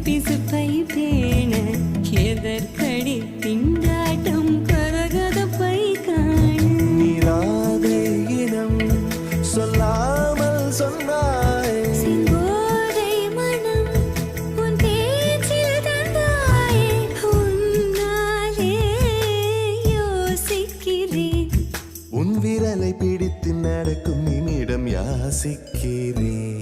பிசுப்பை பேண எதற்கடி திண்டாட்டம் கரகதப்பை காண நீராதை இனம் சொல்லாமல் சொன்னாய் செங்கோதை மனம் உன் பேச்சில் தந்தாயே உன்னாலே யோசிக்கிறேன் உன் விரலை பிடித்து நடக்கும் நிமிடம் யாசிக்கிறேன்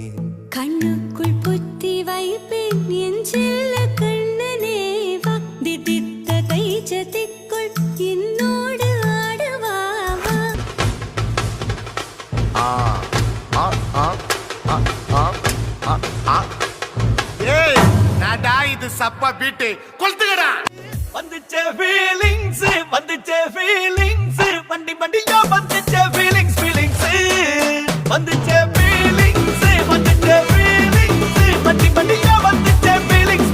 கண்ணுக்குள் புத்தி வைப்பேன் என் செல்ல கண்ணனே வா திதித்த தைச்சத்திற்குள் என்னோடு ஆடுவாவா ஏய் நாடா இது சப்பா பீட்டு கொளுத்துக்கடா வந்துச்சே ஃபீலிங்ஸ் வண்டி வண்டியா வந்துச்சே ஃபீலிங்ஸ் வந்துச்சே ஃபீலிங்ஸ் வண்டி வண்டியா வந்துச்சே ஃபீலிங்ஸ்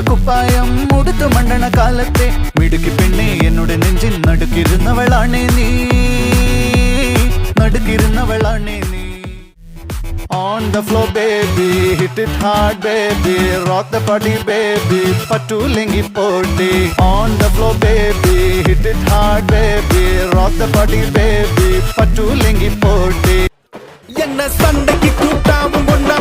குப்பாயம் முடுத்து மண்டன காலத்தே மிடுக்கி பெண்ணே என்னோட நெஞ்சில் நடுக்கிருந்தவளானே நீ On the floor baby, hit it hard baby, rock the body baby, patulingi poti. On the floor baby, hit it hard baby, rock the body baby, patulingi poti. என்ன சண்டைக்கு கூட்டாவும் ஒன்னா